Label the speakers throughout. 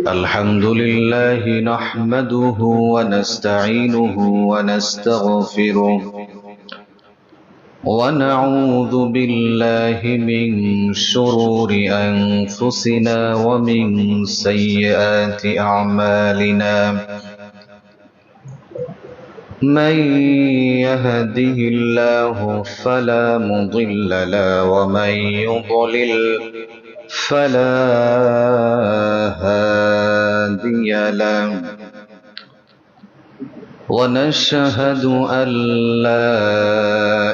Speaker 1: الحمد لله نحمده ونستعينه ونستغفره ونعوذ بالله من شرور أنفسنا ومن سيئات أعمالنا من يهده الله فلا مضل له ومن يضلل فلا هادي له ونشهد أن لا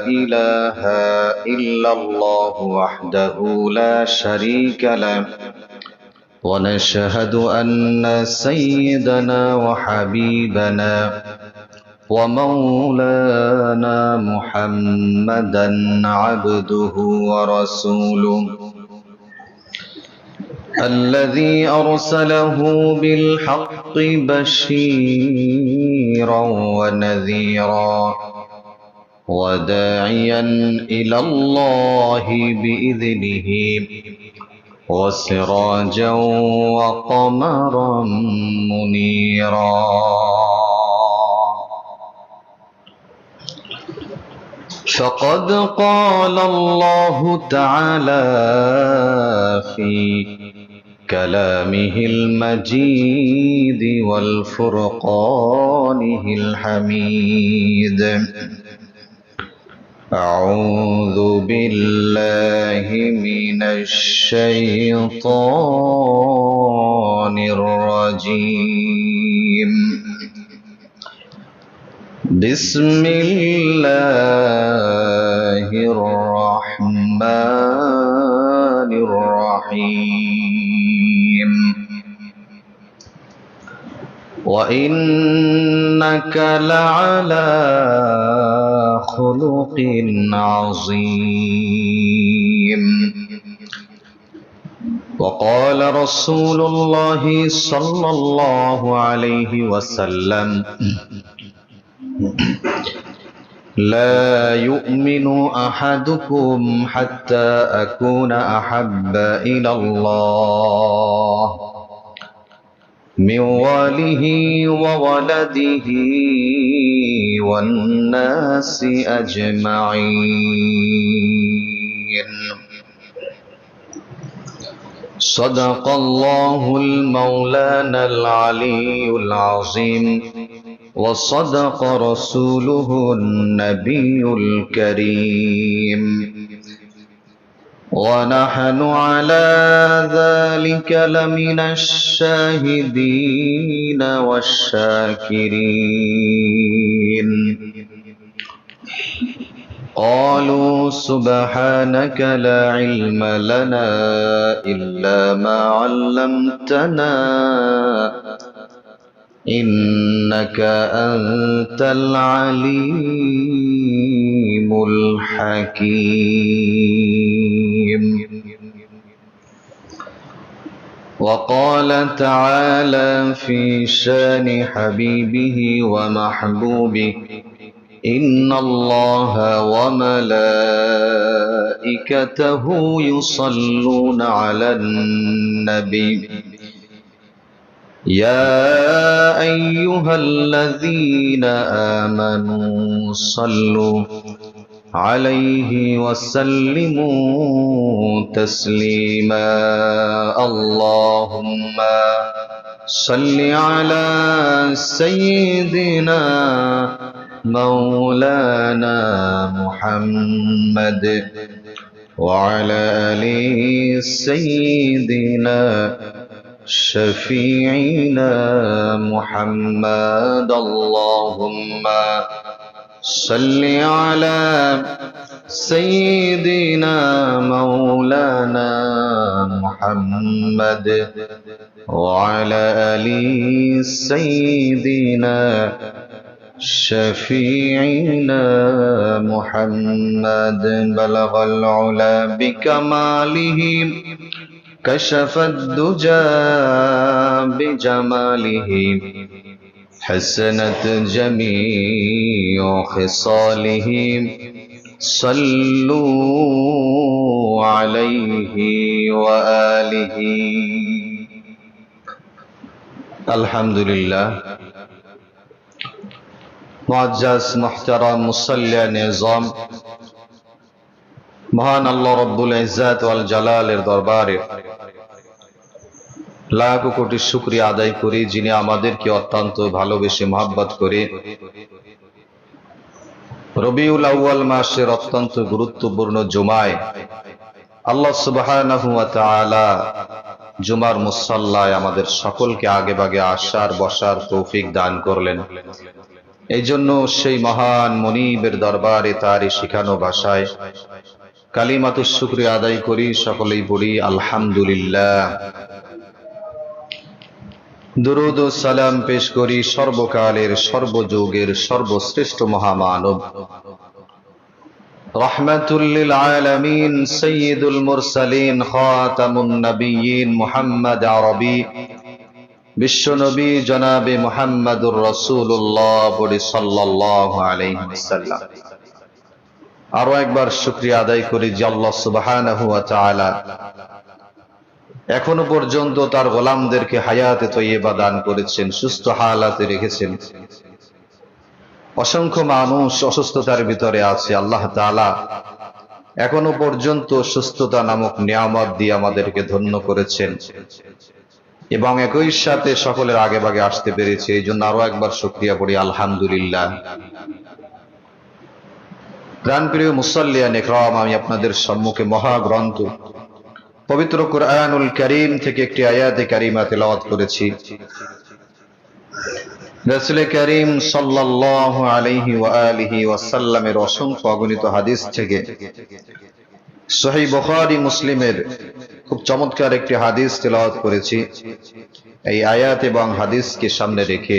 Speaker 1: إله إلا الله وحده لا شريك له ونشهد أن سيدنا وحبيبنا ومولانا محمدا عبده ورسوله الذي أرسله بالحق بشيرا ونذيرا وداعيا إلى الله بإذنه وسراجا وقمرا منيرا فقد قال الله تعالى في كلامه المجيد والفرقانه الحميد أعوذ بالله من الشيطان الرجيم بسم الله الرحمن الرحيم وإنك لعلى خلق عظيم وقال رسول الله صلى الله عليه وسلم لا يؤمن أحدكم حتى أكون أحب إلى الله من والده وولده والناس أجمعين صدق الله المولانا العلي العظيم وصدق رسوله النبي الكريم ونحن على ذلك لمن الشاهدين والشاكرين قالوا سبحانك لا علم لنا إلا ما علمتنا إنك أنت العليم الحكيم وقال تعالى في شان حبيبه ومحبوبه إن الله وملائكته يصلون على النبي يا أيها الذين آمنوا صلوا عليه وسلموا تسليما اللهم صل على سيدنا مولانا محمد وعلى آل سيدنا شفيعنا محمد اللهم صل على سيدنا مولانا محمد وعلى آل سيدنا شفيعنا محمد بلغ العلا بكماله كشف الدجى بجماله حسنت جميع خصاله صلوا عليه وآله আলহামদুলিল্লাহ। মুআজ্জাজ মুহতারাম মুসাল্লিয়া নিজাম, মহান আল্লাহ রব্বুল ইজ্জাত ওয়াল জালালের দরবারে লাখ কোটি শুকরিয়া আদায় করি, যিনি আমাদেরকে অত্যন্ত ভালোবেসে মহব্বত করে রবিউল আউয়াল মাসের অত্যন্ত গুরুত্বপূর্ণ জুমায় আল্লাহ সুবহানাহু ওয়া তাআলা জুমার মুসাল্লায় আমাদের সকলকে আগে ভাগে আসার বসার তৌফিক দান করলেন। এই জন্য সেই মহান মনিবের দরবারে তারই শিখানো ভাষায় কালিমাতুশ শুকরিয়া আদায় করি, সকলেই পড়ি আলহামদুলিল্লাহ। দুরূদ ও সালাম পেশ করি সর্বকালের সর্বযুগের সর্বশ্রেষ্ঠ মহামানব রাহমাতুল লিল আলামিন সাইয়্যিদুল মুরসালিন খাতামুন নবিয়্যিন মুহাম্মদ আরবি বিশ্বনবী জনাবে মুহাম্মদুর রাসূলুল্লাহ সাল্লাল্লাহু আলাইহি ওয়াসাল্লাম। আরো একবার শুকরিয়া আদায় করি যে আল্লাহ সুবহানাহু ওয়া তাআলা এখনো পর্যন্ত তার গোলামদেরকে হায়াতে তৈয়বা দান করেছেন, সুস্থ হালাতে রেখেছেন। অসংখ্য মানুষ অসুস্থতার ভিতরে আছে, আল্লাহ তাআলা এখনো পর্যন্ত সুস্থতা নামক নিয়ামত দিয়ে আমাদেরকে ধন্য করেছেন এবং একই সাথে সকলের আগে ভাগে আসতে পেরেছে। এই জন্য আরো একবার শুকরিয়া করি আলহামদুলিল্লাহ। প্রাণপ্রিয় মুসাল্লিয়ান ইকরাম, আমি আপনাদের সম্মুখে মহাগ্রন্থ পবিত্র কুরআনুল কারীম থেকে একটি আয়াতে কারিমা তেলাওয়াত করেছি। রাসূল কারীম সাল্লাল্লাহু আলাইহি ওয়া আলিহি ওয়াসাল্লামের অসংখ্য অগণিত হাদিস থেকে সহিহ বুখারী মুসলিমের খুব চমৎকার একটি হাদিস তেলাওয়াত করেছি। এই আয়াত এবং হাদিসকে সামনে রেখে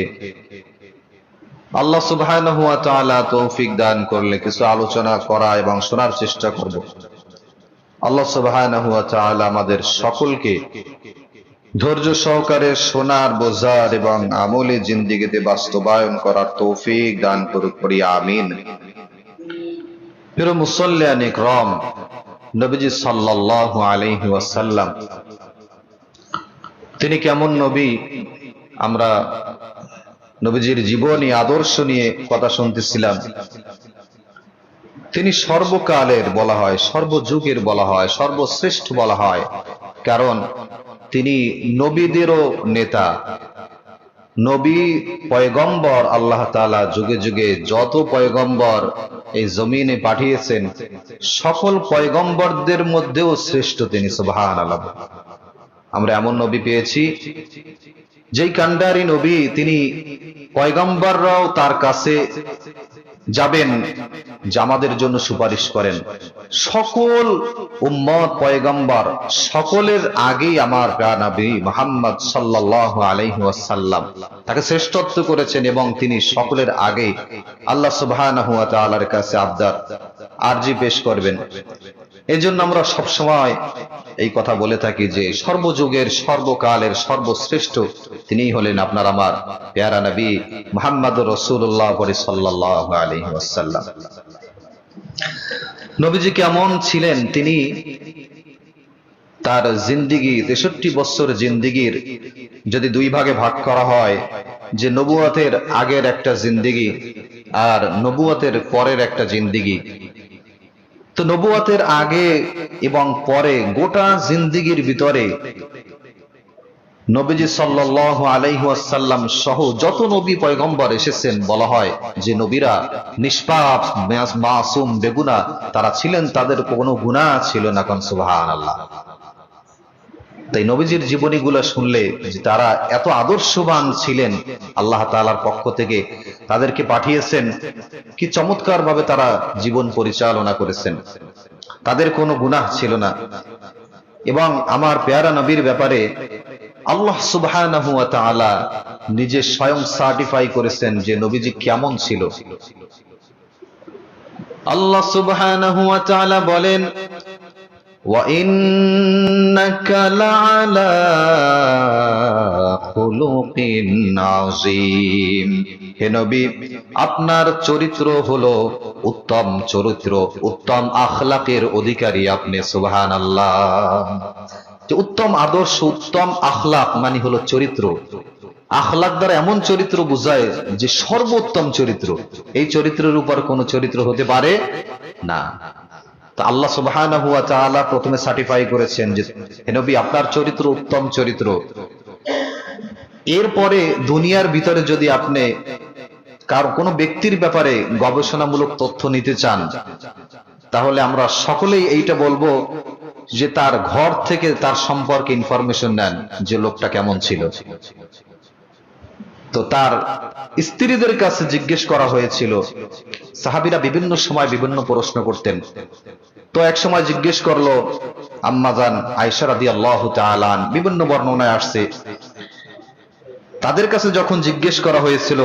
Speaker 1: আল্লাহ সুবহানাহু ওয়া তাআলা তৌফিক দান করলে কিছু আলোচনা করা এবং শোনার চেষ্টা করব। আল্লাহ সুবহানাহু ওয়া তাআলা আমাদের সকলকে ধৈর্য সহকারে শোনার, বোঝার এবং আমলে জিন্দেগিতে বাস্তবায়ন করার তৌফিক দান করুক, করি আমিন। প্রিয় মুসাল্লিয়ান ইকরাম, নবীজি সাল্লাল্লাহু আলাইহি ওয়াসাল্লাম তিনি কেমন নবী, আমরা নবীজির জীবনী আদর্শ নিয়ে কথা শুনতেছিলাম। তিনি সর্বকালের বলা হয়, সর্বযুগের বলা হয়, সর্বশ্রেষ্ঠ বলা হয়, কারণ তিনি নবীদেরও নেতা। নবী পয়গম্বর আল্লাহ তাআলা যুগে যুগে যত পয়গম্বর এই জমিনে পাঠিয়েছেন সকল পয়গম্বরদের মধ্যেও শ্রেষ্ঠ তিনি, সুবহানাল্লাহ। আমরা এমন নবী পেয়েছি যেই কান্ডারি নবী, তিনি পয়গম্বররাও তার কাছে যাবেন যে আমাদের জন্য সুপারিশ করেন। সকল উম্মত পয়গম্বর সকলের আগেই আমার প্রিয় নবী মুহাম্মদ সাল্লাল্লাহু আলাইহি ওয়াসাল্লাম তাকে শ্রেষ্ঠত্ব করেছেন এবং তিনি সকলের আগে আল্লাহ সুবহানাহু ওয়া তাআলার কাছে আবদার আরজি পেশ করবেন। এই জন্য আমরা সবসময় এই কথা বলে থাকি যে সর্বযুগের সর্বকালের সর্বশ্রেষ্ঠ তিনিই হলেন আপনার আমার প্যারা নবী মুহাম্মদুর রাসূলুল্লাহ সাল্লাল্লাহু আলাইহি ওয়াসাল্লাম। নবীজি কেমন ছিলেন? তিনি তার জিন্দেগি 63 বছর জিন্দেগির যদি দুই ভাগে ভাগ করা হয়, যে নবুয়তের আগের একটা জিন্দেগি আর নবুয়তের পরের একটা জিন্দেগি, তো নবুয়তের আগে এবং পরে গোটা জিন্দেগির ভিতরে নবীজি সাল্লাল্লাহু আলাইহি ওয়াসাল্লাম সহ যত নবী পয়গম্বর এসেছেন, বলা হয় যে নবীরা নিষ্পাপ, মাসুম, বেগুনাহ তারা ছিলেন, তাদের কোনো গুনাহ ছিল না। কোন সুবহানাল্লাহ। তাই নবীজির জীবনীগুলো শুনলে যে তারা এত আদর্শবান ছিলেন, আল্লাহ তাআলার পক্ষ থেকে তাদেরকে পাঠিয়েছেন, কি চমৎকার ভাবে তারা জীবন পরিচালনা করেছেন, তাদের কোনো গুনাহ ছিল না। এবং আমার প্যারা নবীর ব্যাপারে আল্লাহ সুবহানাহু ওয়া তাআলা নিজে স্বয়ং সার্টিফাই করেছেন যে নবীজি কেমন ছিল। আল্লাহ সুবহানাহু ওয়া তাআলা বলেন, ওয়া ইন্নাকা লাআলা খুলুকিন আযীম। হে নবী, আপনার চরিত্র হলো উত্তম চরিত্র, উত্তম আখলাকের অধিকারী আপনি। সুবহানাল্লাহ। যে উত্তম আদর্শ, উত্তম আখলাক মানে হলো চরিত্র। আখলাক দ্বারা এমন চরিত্র বোঝায় যে সর্বোত্তম চরিত্র, এই চরিত্রের উপর কোন চরিত্র হতে পারে না। তো আল্লাহ সুবহানাহু ওয়া তাআলা প্রথমে সার্টিফাই করেছেন যে হে নবী আপনার চরিত্র উত্তম চরিত্র। এরপরে দুনিয়ার ভিতরে যদি আপনি কার কোনো ব্যক্তির ব্যাপারে গবেষণামূলক তথ্য নিতে চান, তাহলে আমরা সকলেই এইটা বলবো যে তার ঘর থেকে তার সম্পর্কে ইনফরমেশন নেন যে লোকটা কেমন ছিল। তো তার স্ত্রীদের কাছে জিজ্ঞেস করা হয়েছিল, সাহাবীরা বিভিন্ন সময় বিভিন্ন প্রশ্ন করতেন। তো এক সময় জিজ্ঞেস করলো আম্মাজান আয়েশা রাদিয়াল্লাহু তাআলা, বিভিন্ন বর্ণনায় আসছে, তাদের কাছে যখন জিজ্ঞেস করা হয়েছিল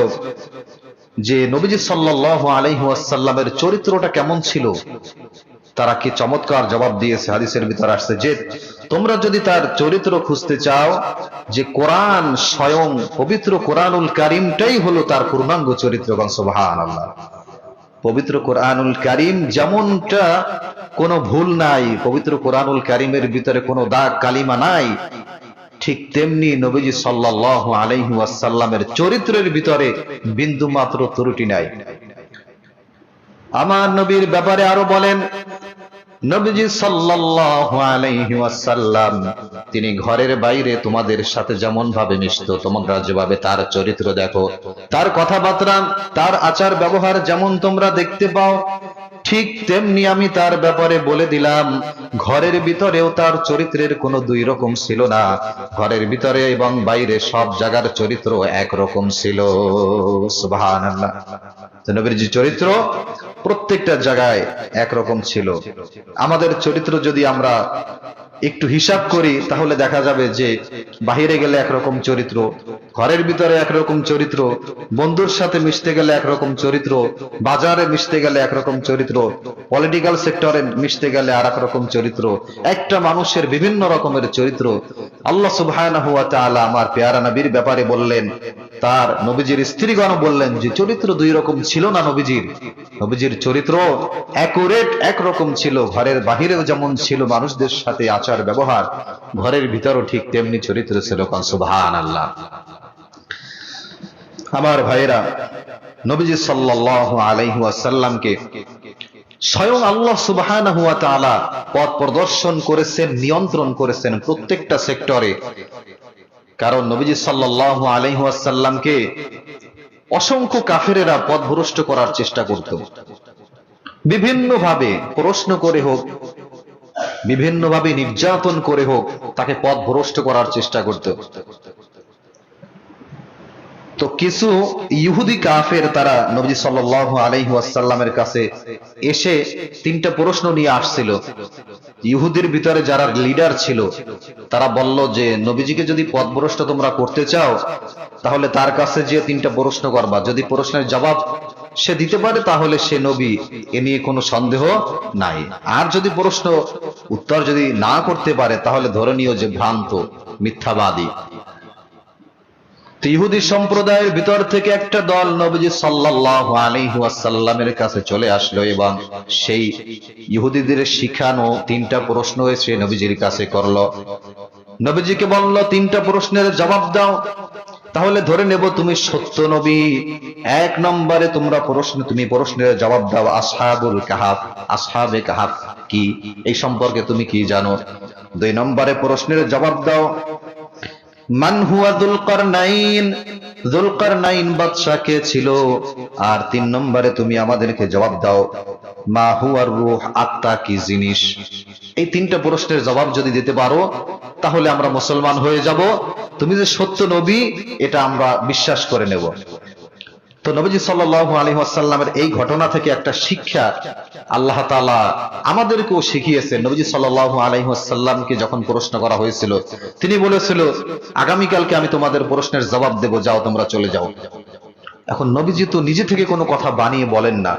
Speaker 1: যে নবীজি সাল্লাল্লাহু আলাইহি ওয়াসাল্লামের চরিত্রটা কেমন ছিল, তারা কি চমৎকার জবাব দিয়েছে। হাদিসের ভিতর আসছে যে তোমরা যদি তার চরিত্র খুঁজতে চাও, যে কোরআন স্বয়ং পবিত্র কোরআনুল কারীমটাই হলো তার পূর্ণাঙ্গ চরিত্র। সুবহানাল্লাহ। পবিত্র কোরআনুল কারীম যেমনটা কোনো ভুল নাই, পবিত্র কোরআনুল কারীমের ভিতরে কোনো দাগ কালিমা নাই, ঠিক তেমনি নবীজি সাল্লাল্লাহু আলাইহি ওয়াসাল্লামের চরিত্রের ভিতরে বিন্দু মাত্র ত্রুটি নাই। আমার নবীর ব্যাপারে আরো বলেন, নবীজি সাল্লাল্লাহু আলাইহি ওয়াসাল্লাম তিনি ঘরের বাইরে তোমাদের সাথে যেমন ভাবে মিশতো, তোমরা যেভাবে তার চরিত্র দেখো, তার কথাবার্তা, তার আচার ব্যবহার যেমন তোমরা দেখতে পাও, ঠিক তেমনি আমি তার ব্যাপারে বলে দিলাম ঘরের ভিতরেও তার চরিত্রের কোনো দুই রকম ছিল না। ঘরের ভিতরে এবং বাইরে সব জায়গার চরিত্র একরকম ছিল। সুবহানাল্লাহ। নবীর যে চরিত্র প্রত্যেকটা জায়গায় একরকম ছিল। আমাদের চরিত্র যদি আমরা একটু হিসাব করি তাহলে দেখা যাবে যে বাহিরে গেলে একরকম চরিত্র, ঘরের ভিতরে একরকম চরিত্র, বন্ধুর সাথে মিশতে গেলে একরকম চরিত্র, বাজারে মিশতে গেলে একরকম চরিত্র, পলিটিক্যাল সেক্টরে মিশতে গেলে আর এক রকম চরিত্র। একটা মানুষের বিভিন্ন রকমের চরিত্র। আল্লাহ সুবহানাহু ওয়া তাআলা আমার পেয়ারা নবীর ব্যাপারে বললেন, তার নবীজির স্ত্রীগণ বললেন যে চরিত্র দুই রকম ছিল না নবীজির। নবীজির চরিত্র একুরেট একরকম ছিল, ঘরের বাহিরেও যেমন ছিল মানুষদের সাথে আচার ব্যবহার, ঘরের ভিতরও ঠিক তেমনি চরিত্র ছিল। সুবহানাল্লাহ। আমার ভাইয়েরা, নবীজি সাল্লাল্লাহু আলাইহি ওয়াসাল্লামকে স্বয়ং আল্লাহ সুবহানাহু ওয়া তাআলা পথ প্রদর্শন করেছেন, নিয়ন্ত্রণ করেছেন প্রত্যেকটা সেক্টরে। কারণ নবীজি সাল্লাল্লাহু আলাইহি ওয়াসাল্লামকে অসংখ্য কাফেরেরা পথভ্রষ্ট করার চেষ্টা করত, বিভিন্নভাবে প্রশ্ন করে হোক, বিভিন্নভাবে নির্যাতন করে হোক, তাকে পথভ্রষ্ট করার চেষ্টা করত। তো কিছু ইহুদি কাফের তারা নবী সাল্লাল্লাহু আলাইহি ওয়াসাল্লামের কাছে এসে তিনটা প্রশ্ন নিয়ে আসছিল। ইহুদির ভিতরে যারা লিডার ছিল তারা বলল যে নবীজিকে যদি পথভ্রষ্ট তোমরা করতে চাও তাহলে তার কাছে যে তিনটা প্রশ্ন করবা, যদি প্রশ্নের জবাব সে দিতে পারে তাহলে সে নবী, এ নিয়ে কোনো সন্দেহ নাই। আর যদি প্রশ্ন উত্তর যদি না করতে পারে তাহলে ধরে নিও যে ভ্রান্ত, মিথ্যাবাদী। ইহুদি সম্প্রদায়ের ভিতর থেকে একটা দল নবীজি সাল্লাল্লাহু আলাইহি ওয়াসাল্লামের কাছে চলে আসলো এবং সেই ইহুদিদের শিখানো তিনটা প্রশ্ন এসে নবীজির কাছে করলো। নবীজিকে বলল তিনটা প্রশ্নের জবাব দাও, তাহলে ধরে নেব তুমি সত্য নবী। এক নম্বরে তুমি প্রশ্নের জবাব দাও আসহাবুল কাহাফ, আসহাবে কাহাফ কি, এই সম্পর্কে তুমি কি জানো। দুই নম্বরে প্রশ্নের জবাব দাও মান হুয়া যুলকারনাইন, যুলকারনাইন বাদশা কে ছিল। আর তিন নম্বরে তুমি আমাদেরকে জবাব দাও মা হুয়ার রূহ, আত্মা কি জিনিস। এই তিনটা প্রশ্নের জবাব যদি দিতে পারো তাহলে আমরা মুসলমান হয়ে যাব, তুমি যে সত্য নবী এটা আমরা বিশ্বাস করে নেব। তো নবীজি সাল্লাল্লাহু আলাইহি ওয়াসাল্লামের এই ঘটনা থেকে একটা শিক্ষা আল্লাহ তাআলা আমাদেরকেও শিখিয়েছেন। নবীজি সাল্লাল্লাহু আলাইহি ওয়াসাল্লামকে যখন প্রশ্ন করা হয়েছিল তিনি বলেছিল আগামীকালকে আমি তোমাদের প্রশ্নের জবাব দেব, যাও তোমরা চলে যাও। এখন নবীজি তো নিজে থেকে কোনো কথা বানিয়ে বলেন না,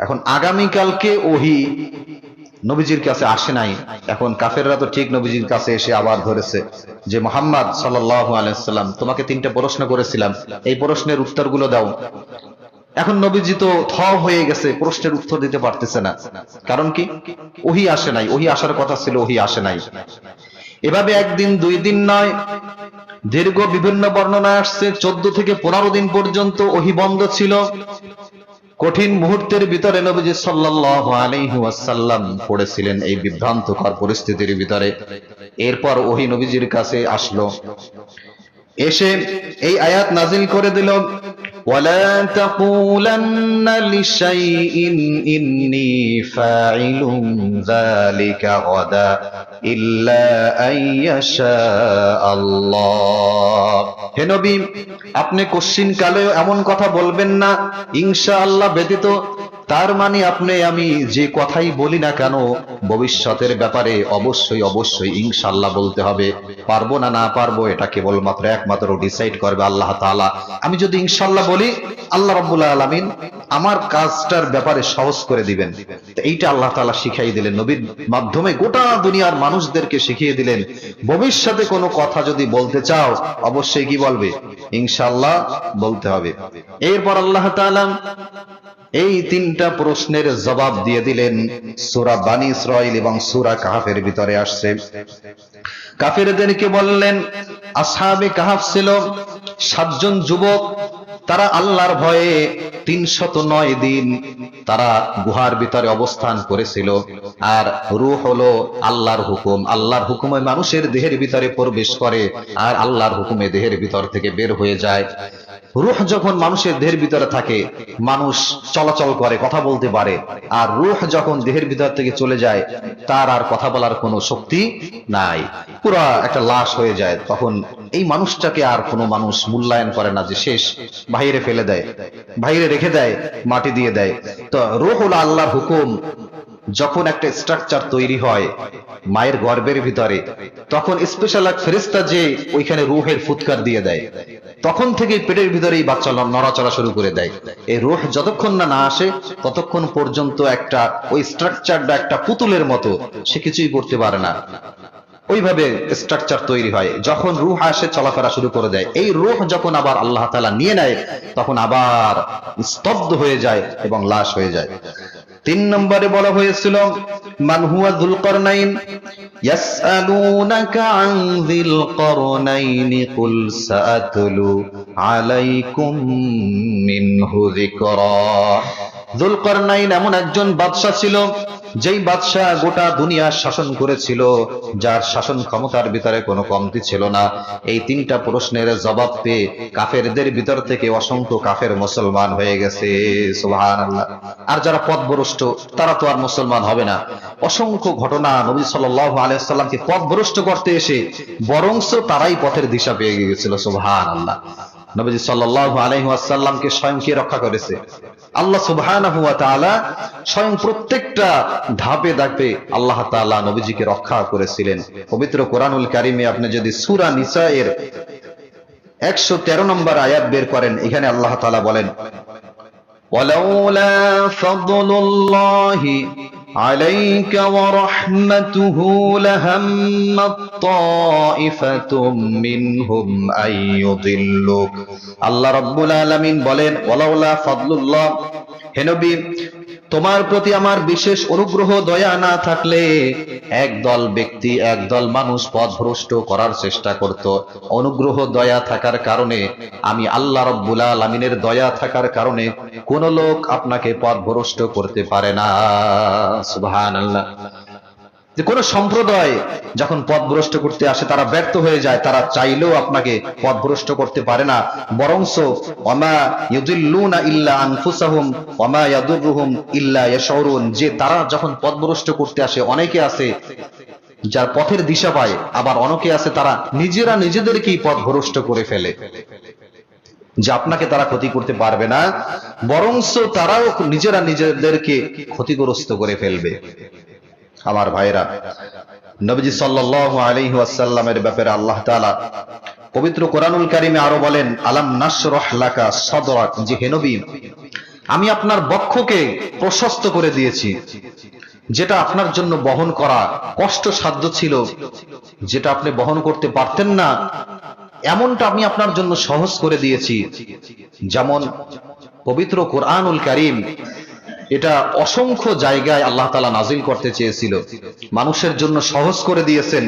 Speaker 1: এখন আগামীকালকে ওহী নবীজির কাছে আসে নাই। এখন কাফেররা তো ঠিক নবীজির কাছে এসে আবার ধরেছে যে মুহাম্মদ সাল্লাল্লাহু আলাইহি ওয়াসাল্লাম তোমাকে তিনটা প্রশ্ন করেছিলাম, এই প্রশ্নের উত্তরগুলো দাও। এখন নবীজি তো থ হয়ে গেছে, প্রশ্নের উত্তর দিতে পারতেছে না। কারণ কি? ওহী আসে নাই, ওহী আসার কথা ছিল, ওহী আসে নাই। এভাবে একদিন দুই দিন নয়, দীর্ঘ বিভিন্ন বর্ণনা আসছে 14 থেকে 15 দিন পর্যন্ত ওহী বন্ধ ছিল। কঠিন মুহূর্তের ভিতরে নবীজি সাল্লাল্লাহু আলাইহি ওয়াসাল্লাম পড়েছিলেন এই বিভ্রান্তকর পরিস্থিতির ভিতরে। এরপর ওহী নবীজির কাছে আসলো, এসে এই আয়াত নাজিল করে দিল, ওয়ালা তাকুলান্না লিশাইইন ইন্নী ফাইলুন যালিকা গাদা ইল্লা আইয়াশা আল্লাহ। হে নবী, আপনি কোশ্চিন কালে এমন কথা বলবেন না ইনশাআল্লাহ ব্যতীত। তার মানে আমি যে কথাই বলি না কেন ভবিষ্যতের ব্যাপারে অবশ্যই অবশ্যই ইনশাআল্লাহ বলতে হবে। পারবো না না পারবো এটা কেবলমাত্র একমাত্র ডিসাইড করবে আল্লাহ তাআলা। আমি যদি ইনশাআল্লাহ বলি, আল্লাহ রাব্বুল আলামিন আমার কাজটার ব্যাপারে সহজ করে দিবেন। তো এইটা আল্লাহ তাআলা শিখিয়ে দিলেন, নবীর মাধ্যমে গোটা দুনিয়ার মানুষদেরকে শিখিয়ে দিলেন, ভবিষ্যতে কোনো কথা যদি বলতে চাও অবশ্যই কি বলবে? ইনশাআল্লাহ বলতে হবে। এরপর আল্লাহ তাআলা এই 3টা প্রশ্নের জবাব দিয়ে দিলেন। সূরা বানী ইসরাঈল এবং সূরা কাহফের ভিতরে আসছে। কাফেরদেরকে বললেন, আসহাবে কাহফ ছিল 7 জন যুবক, তারা আল্লাহর ভয়ে 309 দিন তারা গুহার ভিতরে অবস্থান করেছিল। আর রূহ হলো আল্লাহর হুকুম, আল্লাহর হুকুমে মানুষের দেহের ভিতরে প্রবেশ করে আর আল্লাহর হুকুমে দেহের ভিতর থেকে বের হয়ে যায়। রূহ যখন মানুষের দেহের ভিতরে থাকে মানুষ চলাচল করে, কথা বলতে পারে। আর রূহ যখন দেহের ভিতর থেকে চলে যায় তার আর কথা বলার কোনো শক্তি নাই, পুরা একটা লাশ হয়ে যায়। তখন এই মানুষটাকে আর কোনো মানুষ মূল্যায়ন করে না, যে শেষ, বাইরে ফেলে দেয়, বাইরে রেখে দেয়, মাটি দিয়ে দেয়। তো রূহ হলো আল্লাহর হুকুম। যখন একটা স্ট্রাকচার তৈরি হয় মায়ের গর্ভের ভিতরে, তখন স্পেশাল এক ফেরেশতা যে ওইখানে রূহের ফুৎকার দিয়ে দেয়, তখন থেকে পেটের ভিতরেই বাচ্চা নড়াচড়া শুরু করে দেয়। এই রূহ যতক্ষণ না আসে ততক্ষণ পর্যন্ত একটা ওই স্ট্রাকচারটা একটা পুতুলের মতো, সে কিছুই করতে পারে না। ওইভাবে স্ট্রাকচার তৈরি হয়। যখন রূহ আসে চলাফেরা শুরু করে দেয়। এই রূহ যখন আবার আল্লাহ তাআলা নিয়ে নেয় তখন আবার স্তব্ধ হয়ে যায় এবং লাশ হয়ে যায়। 3 নম্বরে বলা হয়েছিল, মান হুয়া যুলকারনাইন, ইয়াসআলুনাকা আন যুলকারনাইন কুল সাআতলু আলাইকুম মিনহু যিকরা। যুলকারনাইন এমন একজন বাদশা ছিল, যেই বাদশা গোটা দুনিয়া শাসন করেছিল, যার শাসন ক্ষমতার ভিতরে কোনো কমতি ছিল না। এই 3টা প্রশ্নের জবাব পেয়ে কাফেরদের ভিতর থেকে অসংখ্য কাফের মুসলমান হয়ে গেছে, সুবহানাল্লাহ। আর যারা পথভ্রষ্ট তারা তো আর মুসলমান হবে না। অসংখ্য ঘটনা নবী সাল্লাল্লাহু আলাইহি ওয়াসাল্লামকে পথভ্রষ্ট করতে এসে বরংস তারাই পথের দিশা পেয়ে গিয়েছিল, সুবহানাল্লাহ। নবী সাল্লাল্লাহু আলাইহি ওয়াসাল্লামকে স্বয়ং কে রক্ষা করেছে? আল্লাহ সুবহানাহু ওয়া তাআলা স্বয়ং প্রত্যেকটা ধাপে ধাপে আল্লাহ তাআলা নবীজিকে রক্ষা করেছিলেন। পবিত্র কোরআনুল কারীমে আপনি যদি সূরা নিসা এর 113 নম্বর আয়াত বের করেন, এখানে আল্লাহ তাআলা বলেন, ওয়ালাউলা ফাদলুল্লাহি আলাইকা ওয়া রাহমাতুহু লাহাম্মাত তাইফাতুম মিনহুম আইয়ুদিল্লুক। আল্লাহ রাব্বুল আলামিন বলেন, ওয়ালাউলা ফাদলুল্লাহ, হে নবী, তোমার প্রতি আমার বিশেষ অনুগ্রহ দয়া না থাকলে একদল ব্যক্তি, একদল মানুষ পথভ্রষ্ট করার চেষ্টা করত। অনুগ্রহ দয়া থাকার কারণে, আমি আল্লাহ রাব্বুল আলামিনের দয়া থাকার কারণে কোন লোক আপনাকে পথভ্রষ্ট করতে পারে না, সুবহানাল্লাহ। যে কোন সম্প্রদায় যখন পথভ্রষ্ট করতে আসে তারা ব্যর্থ হয়ে যায়, তারা চাইলেও আপনাকে পথভ্রষ্ট করতে পারে না। বরংস ওয়ামা ইউদিল্লুনা ইল্লা আনফুসাহুম ওয়ামা ইয়াদুররুহুম ইল্লা ইয়াশউরুন, যে তারা যখন পথভ্রষ্ট করতে আসে, অনেকে আছে যার পথের দিশা পায়, আবার অনেকে আছে তারা নিজেরা নিজেদেরকেই পথভ্রষ্ট করে ফেলে, যে আপনাকে তারা ক্ষতি করতে পারবে না, বরংস তারাও নিজেরা নিজেদেরকে ক্ষতিগ্রস্ত করে ফেলবে। আমার ভাইরা, নবীজি সাল্লাল্লাহু আলাইহি ওয়াসাল্লামের ব্যাপারে আল্লাহ তাআলা পবিত্র কোরআনুল কারীমে আরো বলেন, আলাম নাশরাহ লাকা সাদরাক, যে হে নবী, আমি আপনার বক্ষকে প্রশস্ত করে দিয়েছি। যেটা আপনার জন্য বহন করা কষ্টসাধ্য ছিল, যেটা আপনি বহন করতে পারতেন না, এমনটা আমি আপনার জন্য সহজ করে দিয়েছি। যেমন পবিত্র কোরআনুল কারীম এটা অসংখ্য জায়গায় আল্লাহ তাআলা নাজিল করতে চেয়েছিল, মানুষের জন্য সহজ করে দিয়েছেন।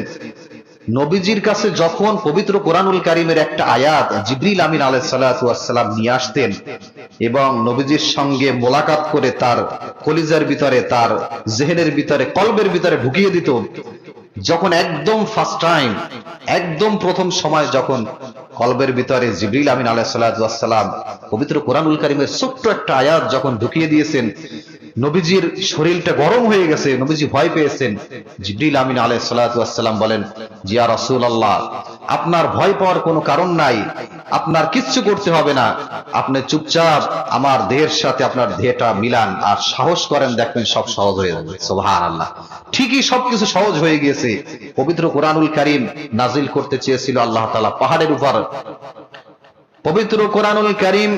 Speaker 1: নবীজির কাছে যখন পবিত্র কোরআনুল কারীমের একটা আয়াত জিবরিল আমিন আলাইহিস সালাতু ওয়াস সালাম নিয়ে আসতেন এবং নবীজির সঙ্গে মোলাকাত করে তার কলিজার ভিতরে, তার জেহেনের ভিতরে, কলবের ভিতরে ঢুকিয়ে দিত, যখন একদম ফার্স্ট টাইম, একদম প্রথম সময় যখন কলবের ভিতরে জিবরিল আমিন আলাইহিস সালাতু ওয়াস সালাম পবিত্র কোরআনুল কারীমের ছোট্ট একটা আয়াত যখন ঢুকিয়ে দিয়েছেন, নবীজির শরীরটা গরম হয়ে গেছে, নবীজি ভয় পেয়েছেন। জিবরিল আমিন আলাইহিস সালাতু ওয়াস সালাম বলেন, ইয়া রাসূলুল্লাহ, আপনার ভয় পাওয়ার কোনো কারণ নাই, আপনার কিচ্ছু করতে হবে না, আপনি চুপচাপ আমার দেহের সাথে আপনার দেহটা মিলান আর সাহস করেন, দেখবেন সব সহজ হয়ে যাবে। সুবহানাল্লাহ। ঠিকই সবকিছু সহজ হয়ে গিয়েছে। পবিত্র কোরআনুল কারীম নাজিল করতে চেয়েছিল আল্লাহ তাআলা পাহাড়ের উপর, পবিত্র কোরআনুল কারীম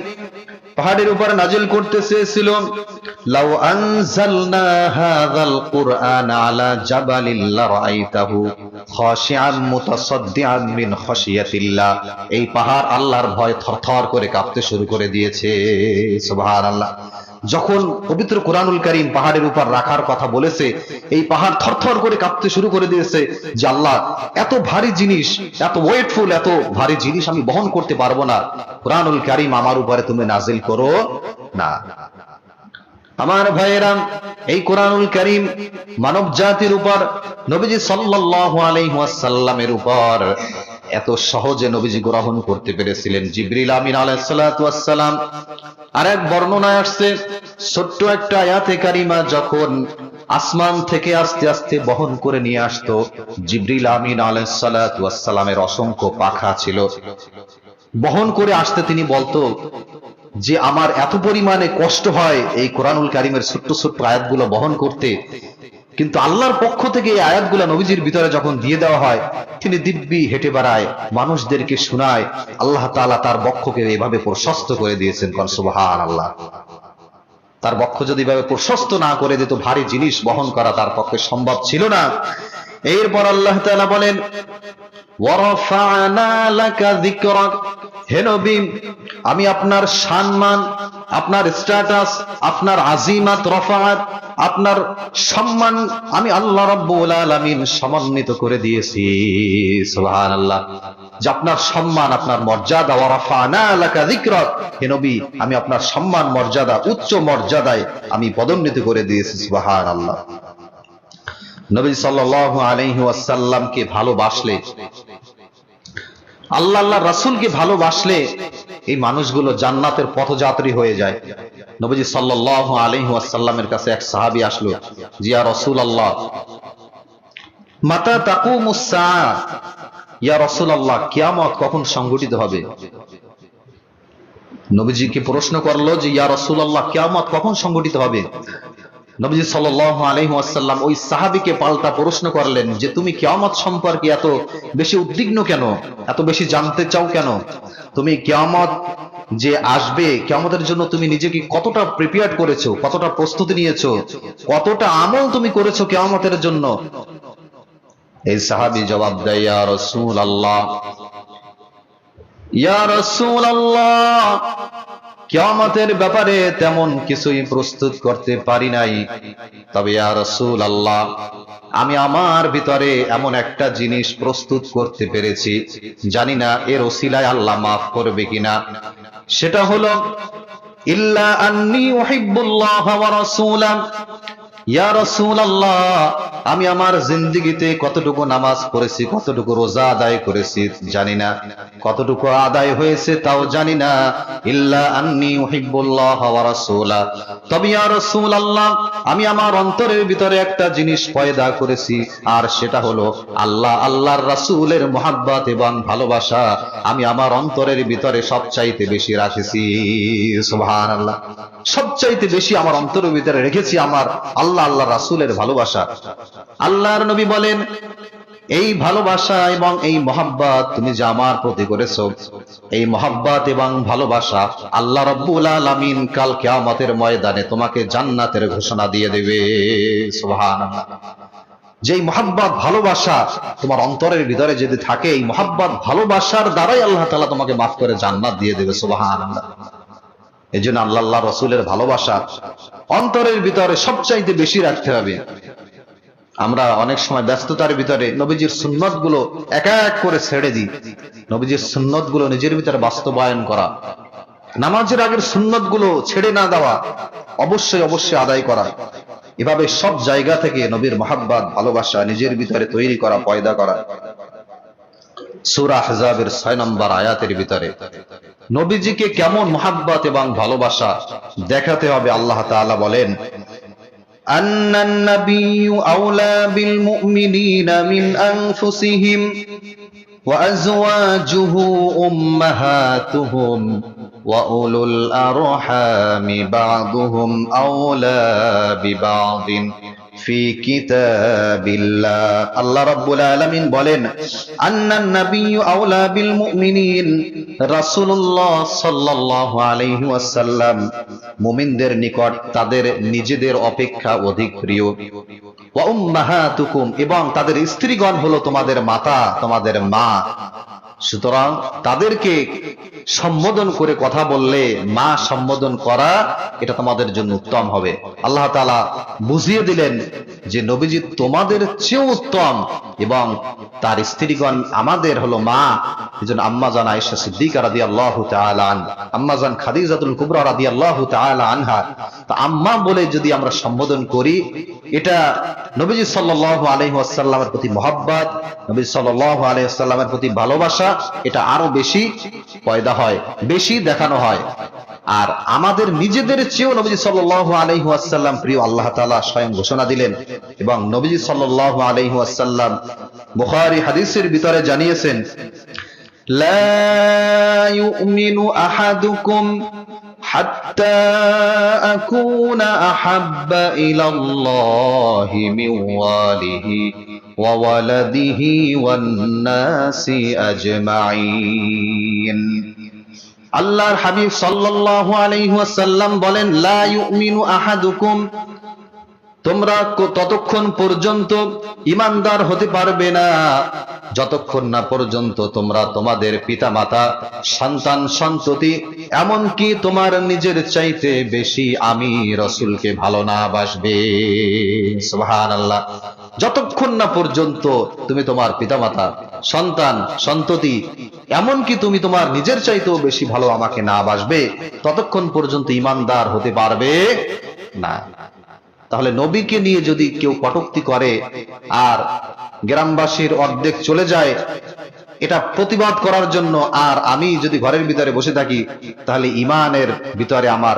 Speaker 1: পাহাড়ের উপর নাজিল করতে চেয়েছিল। লাউ আনজালনা হাযাল কুরআন আলা জাবালিন লারাআইতাহু খাশিআন মুতাসাদ্দিআন মিন খাশিয়াতিল্লাহ। এই পাহাড় আল্লাহর ভয় থরথর করে কাঁপতে শুরু করে দিয়েছে। সুবহানাল্লাহ। যখন পবিত্র কোরআনুল কারীম পাহাড়ের উপর রাখার কথা বলেছে, এই পাহাড় থরথর করে কাঁপতে শুরু করে দিয়েছে যে আল্লাহ, এত ভারী জিনিস, এত ওয়েটফুল, এত ভারী জিনিস আমি বহন করতে পারবো না, কোরআনুল কারীম আমার উপরে তুমি নাজিল করো না। আমার ভাইয়েরা, এই কোরআনুল কারীম মানব জাতির উপর, নবীজি সাল্লাল্লাহু আলাইহি ওয়াসাল্লামের উপর এত সহজে নবীজি গ্রহণ করতে পেরেছিলেন। জিবরিল আমিন আলাইহিস সালাতু ওয়াস সালাম, আরেক বর্ণনায় আসছে, ছোট্ট একটা আয়াতে কারিমা যখন আসমান থেকে আস্তে আস্তে বহন করে নিয়ে আসতো, জিবরিল আমিন আলাইহিস সালাতু ওয়াস সালামের অসংখ্য পাখা ছিল, বহন করে আসতে তিনি বলতো যে আমার এত পরিমাণে কষ্ট হয় এই কোরআনুল কারীমের ছোট্ট ছোট্ট আয়াতগুলো বহন করতে, কিন্তু আল্লাহর পক্ষ থেকে এই আয়াতগুলো নবীজির ভিতরে যখন দিয়ে দেওয়া হয়, তিনি দিব্যি হেঁটে বেড়ায়, মানুষদেরকে শোনায়। আল্লাহ তাআলা তার বক্ষকে এভাবে প্রশস্ত করে দিয়েছেন। সুবহানাল্লাহ। তার বক্ষ যদি এভাবে প্রশস্ত না করে দিত, ভারী জিনিস বহন করা তার পক্ষে সম্ভব ছিল না। এরপর আল্লাহ তাআলা বলেন, ওয়ারাফা'না লাকা যিকরাক, হে নবী, আমি আপনার সম্মান, আপনার স্ট্যাটাস, আপনার আজিমাত, রফাআত, আপনার সম্মান আমি আল্লাহ রাব্বুল আলামিন সমন্বিত করে দিয়েছি। সুবহানাল্লাহ। যে আপনার সম্মান, আপনার মর্যাদা, ওয়ারাফা'না লাকা যিকরাক, হে নবী, আমি আপনার সম্মান, মর্যাদা, উচ্চ মর্যাদায় আমি পদোন্নতি করে দিয়েছি। সুবহানাল্লাহ। নবী সাল্লাল্লাহু আলাইহি ওয়াসাল্লামকে ভালোবাসলে, আল্লাহ আল্লাহর রাসূলকে ভালোবাসলে এই মানুষগুলো জান্নাতের পথযাত্রী হয়ে যায়। নবীজি সাল্লাল্লাহু আলাইহি ওয়াসাল্লামের কাছে এক সাহাবী আসলো, ইয়া রাসূলুল্লাহ, মাতা তাকুমুস সাআ, ইয়া রাসূলুল্লাহ, কিয়ামত কখন সংঘটিত হবে? নবীজিকে প্রশ্ন করলো যে ইয়া রাসূলুল্লাহ, কিয়ামত কখন সংঘটিত হবে? নবীজি সাল্লাল্লাহু আলাইহি ওয়াসাল্লাম ওই সাহাবীকে পাল্টা প্রশ্ন করলেন যে তুমি কিয়ামত সম্পর্কে এত বেশি উদ্বিগ্ন কেন, এত বেশি জানতে চাও কেন? তুমি কিয়ামত যে আসবে, কিয়ামতের জন্য তুমি নিজেকে কতটা প্রিপেয়ার করেছো, কতটা প্রস্তুতি নিয়েছো, কতটা আমল তুমি করেছো কিয়ামতের জন্য? এই সাহাবী জবাব দেয়, ইয়া রাসূলুল্লাহ, ইয়া রাসূলুল্লাহ, কিয়ামতের ব্যাপারে তেমন কিছুই প্রস্তুত করতে পারি নাই, তবে ইয়া রাসূলুল্লাহ, আমি আমার ভিতরে এমন একটা জিনিস প্রস্তুত করতে পেরেছি, জানি না এর ওসিলায় আল্লাহ মাফ করবে কিনা। সেটা হলো, ইল্লা আন্নী উহিব্বুল্লাহ ওয়া রাসূলাহ, ইয়া রাসূলুল্লাহ, আমি আমার জিন্দেগিতে কতটুকু নামাজ পড়েছি, কতটুকু রোজা আদায় করেছি জানি না, কতটুকু আদায় হয়েছে তাও জানি না। ইল্লা আন্নী উহিব্বুল্লাহ ওয়া রাসূলাহ, তবে ইয়া রাসূলুল্লাহ, আমি আমার অন্তরের ভিতরে একটা জিনিস পয়দা করেছি, আর সেটা হলো আল্লাহ, আল্লাহর রাসূলের মুহাব্বত এবং ভালোবাসা আমি আমার অন্তরের ভিতরে সবচাইতে বেশি রাখেছি। সুবহানাল্লাহ। সবচাইতে বেশি আমার অন্তরের ভিতরে রেখেছি আমার আল্লাহ, আল্লাহ রাসূলের ভালোবাসা। আল্লাহর নবী বলেন, এই ভালোবাসা এবং এই মহব্বত তুমি যে আমার প্রতি করেছো, এই মহব্বত এবং ভালোবাসা আল্লাহ রাব্বুল আলামিন কাল কিয়ামতের ময়দানে তোমাকে জান্নাতের ঘোষণা দিয়ে দেবে। সুবহানাল্লাহ। যেই মহব্বত ভালোবাসা তোমার অন্তরের ভিতরে যদি থাকে, এই মহব্বত ভালোবাসার দ্বারাই আল্লাহ তাআলা তোমাকে মাফ করে জান্নাত দিয়ে দেবে। সুবহানাল্লাহ। এজন্য আল্লাহ আল্লাহ রাসূলের ভালোবাসা অন্তরের ভিতরে সবচাইতে বেশি রাখতে হবে। আমরা অনেক সময় ব্যস্ততার ভিতরে নবীজির সুন্নত গুলো এক এক করে ছেড়ে দিই। নবীজির সুন্নত গুলো নিজের ভিতরে বাস্তবায়ন করা, নামাজের আগের সুন্নত গুলো ছেড়ে না দেওয়া, অবশ্যই অবশ্যই আদায় করা। এভাবে সব জায়গা থেকে নবীর মহাব্বত ভালোবাসা নিজের ভিতরে তৈরি করা, পয়দা করা। সূরা আহজাবের 6 নম্বর আয়াতের ভিতরে নবীজিকে কেমন মহাব্বত এবং ভালোবাসা দেখাতে হবে। আল্লাহ তাআলা বলেন, আন্নান নাবিয়্যু আওলা বিল মুমিনিনা মিন আনফুসিহিম ওয়া আযওয়াজুহু উম্মাহাতুহুম ওয়া উলুল আরহামি বা'দুহুম আওলা বিবা'দিন ফি কিতাবিল্লাহ। আল্লাহ রাব্বুল আলামিন বলেন, আন্নান নাবিয়্যু আওলা বিল মুমিনিন, রাসূলুল্লাহ সাল্লাল্লাহু আলাইহি ওয়াসাল্লাম মুমিনদের নিকট তাদের নিজেদের অপেক্ষা অধিক প্রিয়। ওয়া উম্মাহাতুকুম, এবং তাদের স্ত্রীগণ হলো তোমাদের মাতা, তোমাদের মা। সুতরাং তাদেরকে সম্বোধন করে কথা বললে মা সম্বোধন করা এটা তোমাদের জন্য উত্তম হবে। আল্লাহ তাআলা বুঝিয়ে দিলেন যে নবীজি তোমাদের চেয়েও উত্তম এবং তার স্ত্রীগণ আমাদের হলো মা। এজন্য আম্মাজান আয়েশা সিদ্দিকা রাদিয়াল্লাহু তাআলা আনহা, আম্মাজান খাদিজাতুল কুবরা রাদিয়াল্লাহু তাআলা আনহা, তো আম্মা বলে যদি আমরা সম্বোধন করি, এটা নবীজি সাল্লাল্লাহু আলাইহি ওয়াসাল্লামের প্রতি মহব্বত, নবী সাল্লাল্লাহু আলাইহি ওয়াসাল্লামের প্রতি ভালোবাসা এটা আরো বেশি পয়দা হয়, বেশি দেখানো হয়। আর আমাদের নিজেদের চেয়েও নবীজি সাল্লাল্লাহু আলাইহি ওয়াসাল্লাম প্রিয় আল্লাহ তাআলা স্বয়ং ঘোষণা দিলেন। এবং নবীজি সাল্লাল্লাহু আলাইহি ওয়াসাল্লাম বুখারী হাদিসের ভিতরে জানিয়েছেন, লা ইউমিনু আহাদুকুম হাত্তা আকুনা আহাব্বা ইলাল্লাহি মিন ওয়ালিহি ওয়া ওয়ালাদিহি ওয়ান নাসি আজমাইন। আল্লাহর হাবিব সাল্লাল্লাহু আলাইহি ওয়াসাল্লাম বলেন, লা ইউমিনু আহাদুকুম, তোমরা ততক্ষণ পর্যন্ত ঈমানদার হতে পারবে না যতক্ষণ না পর্যন্ত তোমরা তোমাদের পিতামাতা, সন্তান সন্ততি, এমনকি তোমার নিজের চাইতে বেশি আমি রাসূলকে ভালো না বাসবে। সুবহানাল্লাহ। যতক্ষণ না পর্যন্ত তুমি তোমার পিতামাতা, সন্তান সন্ততি, এমনকি তুমি তোমার নিজের চাইতেও বেশি ভালো আমাকে না বাসবে, ততক্ষণ পর্যন্ত ঈমানদার হতে পারবে না। তাহলে নবীকে নিয়ে যদি কেউ কটূক্তি করে আর গ্রামবাসীর অর্ধেক চলে যায় এটা প্রতিবাদ করার জন্য, আর আমি যদি ঘরের ভিতরে বসে থাকি, তাহলে ঈমানের ভিতরে আমার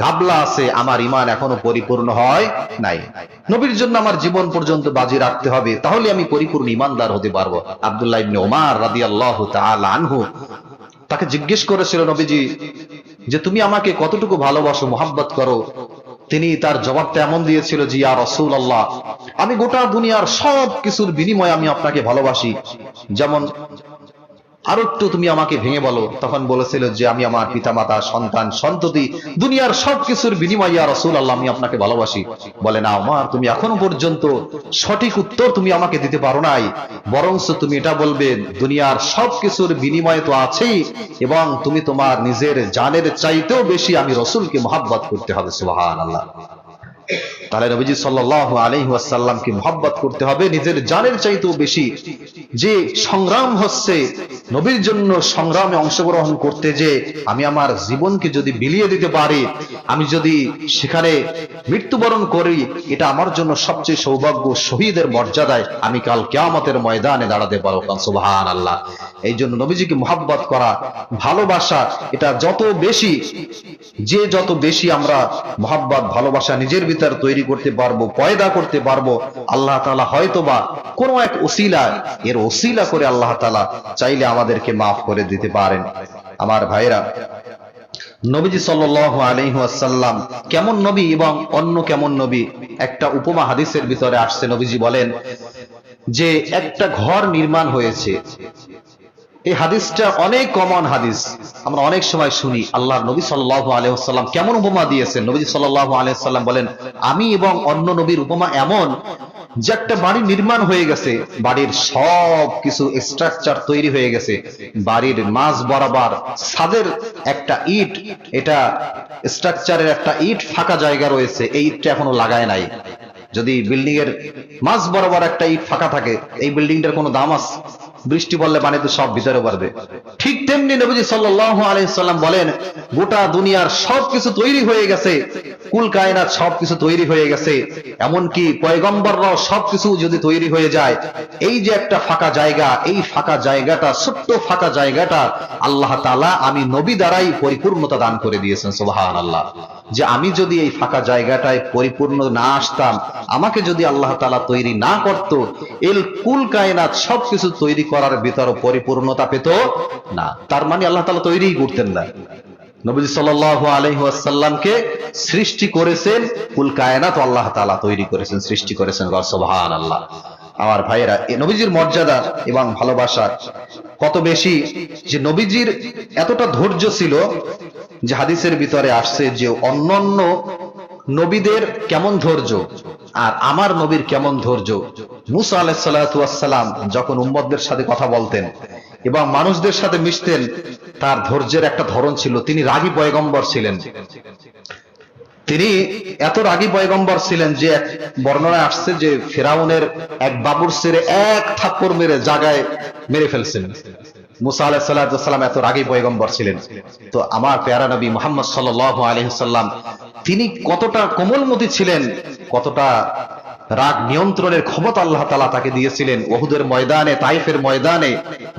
Speaker 1: ঘাবলা আছে, আমার ঈমান এখনো পরিপূর্ণ হয় নাই। নবীর জন্য আমার জীবন পর্যন্ত বাজি রাখতে হবে, তাহলে আমি পরিপূর্ণ ঈমানদার হতে পারবো। আব্দুল্লাহ ইবনে উমর রাদিয়াল্লাহু তাআলা আনহু, তাকে জিজ্ঞেস করেছিল নবীজি যে তুমি আমাকে কতটুকু ভালোবাসো, মুহাব্বত করো? তিনি তার জবাবটা এমন দিয়েছিল, জি ইয়া রাসূলুল্লাহ, আমি গোটা দুনিয়ার সব কিছুর বিনিময়ে আমি আপনাকে ভালোবাসি। যেমন আরো একটু তুমি আমাকে ভেঙে বলো। তখন বলেছিল যে আমি আমার পিতামাতা, সন্তান সন্ততি, দুনিয়ার সবকিছুর বিনিময়ে ইয়া রাসূলুল্লাহ আমি আপনাকে ভালোবাসি। বলে, না ওমর, তুমি এখনো পর্যন্ত সঠিক উত্তর তুমি আমাকে দিতে পারো নাই, বরঞ্চ তুমি এটা বলবে দুনিয়ার সবকিছুর বিনিময়ে তো আছেই, এবং তুমি তোমার নিজের জানের চাইতেও বেশি আমি রাসূলকে মহব্বত করতে হবে। সুবহানাল্লাহ। তাহলে নবীজি সাল্লাল্লাহু আলাইহি ওয়াসাল্লামকে মহব্বত করতে হবে নিজের জানের চাইতেও বেশি। যে সংগ্রাম হচ্ছে নবীর জন্য, সংগ্রামে অংশগ্রহণ করতে যে আমি আমার জীবনকে যদি বিলিয়ে দিতে পারি, আমি যদি সেখানে মৃত্যুবরণ করি, এটা আমার জন্য সবচেয়ে সৌভাগ্য, শহীদের মর্যাদায় আমি কাল কিয়ামতের ময়দানে দাঁড়াতে পারবো। সুবহানাল্লাহ। এই জন্য নবীজিকে মহব্বত করা, ভালোবাসা, এটা যত বেশি, যে যত বেশি আমরা মহব্বত ভালোবাসা নিজের ভিতর তৈরি করতে পারবো, পয়দা করতে পারবো, আল্লাহ তাআলা হয়তোবা কোনো এক ওসিলা, এর ওসিলা করে আল্লাহ তাআলা চাইলে আমাদেরকে মাফ করে দিতে পারেন। আমার ভাইরা, নবীজি সাল্লাল্লাহু আলাইহি ওয়াসাল্লাম কেমন নবী এবং অন্য কেমন নবী, একটা উপমা হাদিসের ভিতরে আসছে। নবীজি বলেন যে একটা ঘর নির্মাণ হয়েছে। এই হাদিসটা অনেক কমন হাদিস, আমরা অনেক সময় শুনি। আল্লাহর নবী সাল্লাল্লাহু আলাইহি ওয়াসাল্লাম কেমন উপমা দিয়েছেন? নবী সাল্লাল্লাহু আলাইহি ওয়াসাল্লাম বলেন, আমি এবং অন্য নবীর উপমা এমন যে একটা বাড়ি নির্মাণ হয়ে গেছে, বাড়ির সব কিছু স্ট্রাকচার তৈরি হয়ে গেছে, বাড়ির মাঝ বরাবর ছাদের একটা ইট, এটা স্ট্রাকচারের একটা ইট ফাঁকা জায়গা রয়েছে, এই ইটটা এখনো লাগায় নাই। যদি বিল্ডিং এর মাঝ বরাবর একটা ইট ফাঁকা থাকে, এই বিল্ডিংটার কোনো দাম আছে? বৃষ্টি পড়লে পানি তো সব ভিতরে পড়বে। ঠিক তেমনি নবীজি সাল্লাল্লাহু আলাইহি সাল্লাম বলেন, গোটা দুনিয়ার সবকিছু তৈরি হয়ে গেছে, কুল কায়নাত সবকিছু তৈরি হয়ে গেছে, এমনকি পয়গম্বররাও সবকিছু যদি তৈরি হয়ে যায়, এই যে একটা ফাঁকা জায়গা, এই ফাঁকা জায়গাটা, ছোট্ট ফাঁকা জায়গাটা আল্লাহ তাআলা আমি নবী দ্বারাই পরিপূর্ণতা দান করে দিয়েছেন। সুবহানাল্লাহ। যে আমি যদি এই ফাঁকা জায়গাটায় পরিপূর্ণ না আসতাম, আমাকে যদি আল্লাহ তাআলা তৈরি না করত, এল কুল কায়নাত সবকিছু তৈরি করার ভিতরে পরিপূর্ণতা পেত না। তার মানে আল্লাহ তাআলা তৈরিই করতেন না। নবীজি সাল্লাল্লাহু আলাইহি ওয়াসাল্লামকে সৃষ্টি করেছেন, কুল কায়নাত আল্লাহ তাআলা তৈরি করেছেন, সৃষ্টি করেছেন। সুবহানাল্লাহ। আমার ভাইয়েরা, এই নবীজির মর্যাদা এবং ভালোবাসা কত বেশি, যে নবীজির এতটা ধৈর্য ছিল যে হাদিসের ভিতরে আসছে যে অন্যান্য নবীদের কেমন ধৈর্য আর আমার নবীর কেমন ধৈর্য। মুসা আলাইহিস সালাতু ওয়াস সালাম যখন উম্মতদের সাথে কথা বলতেন এবং মানুষদের সাথে মিশতেন, তার ধৈর্যের একটা ধরন ছিল। তিনি রাগী পয়গম্বর ছিলেন। তিনি এত রাগী পয়গম্বর ছিলেন যে এক বর্ণনায় আসছে যে ফেরাউনের এক বাবুর ছেড়ে এক থাপ্পড় মেরে জায়গায় মেরে ফেলছেন। মুসা আলাইহিস সালাতু ওয়াস সালাম এত রাগী পয়গম্বর ছিলেন। তো আমার প্যারা নবী মুহাম্মদ সাল্লাল্লাহু আলাইহি সাল্লাম তিনি কতটা কোমলমতি ছিলেন, কতটা রাগ নিয়ন্ত্রণের ক্ষমতা আল্লাহ তাআলা তাকে দিয়েছিলেন। উহুদের ময়দানে, তাইফের ময়দানে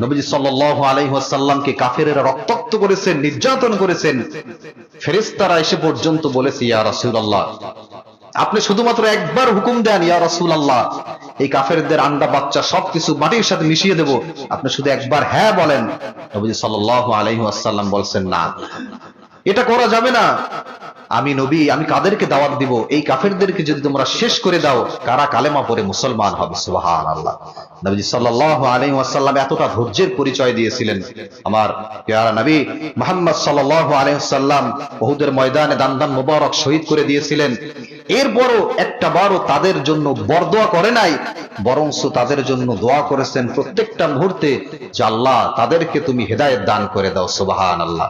Speaker 1: নবীজি সাল্লাল্লাহু আলাইহি ওয়াসাল্লামকে কাফেরেরা রক্তাক্ত করেছেন, নির্যাতন করেছেন। ফেরেশতারা এসে পর্যন্ত বলেছে, ইয়া রাসূলুল্লাহ, আপনি শুধুমাত্র একবার হুকুম দেন, ইয়া রাসূলুল্লাহ, এই কাফেরদের আন্ডা বাচ্চা সবকিছু মাটির সাথে মিশিয়ে দেব, আপনি শুধু একবার হ্যাঁ বলেন। নবীজি সাল্লাল্লাহু আলাইহি ওয়াসাল্লাম বলছেন, না, এটা করা যাবে না। আমি নবী, আমি কাদেরকে দাওয়াত দিব? এই কাফেরদেরকে যদি তোমরা শেষ করে দাও, কারা কালেমা পড়ে মুসলমান হবে। সুবহানাল্লাহ। নবী সাল্লাল্লাহু আলাইহি ওয়াসাল্লাম এতটা ধৈর্যের পরিচয় দিয়েছিলেন। আমার প্যারা নবী মুহাম্মদ সাল্লাল্লাহু আলাইহি ওয়াসাল্লাম উহুদের ময়দানে দান মুবারক শহীদ করে দিয়েছিলেন। এরপরও একটা বারও তাদের জন্য বরদোয়া করে নাই, বরংস তাদের জন্য দোয়া করেছেন প্রত্যেকটা মুহূর্তে যে আল্লাহ তাদেরকে তুমি হেদায়েত দান করে দাও। সুবহানাল্লাহ।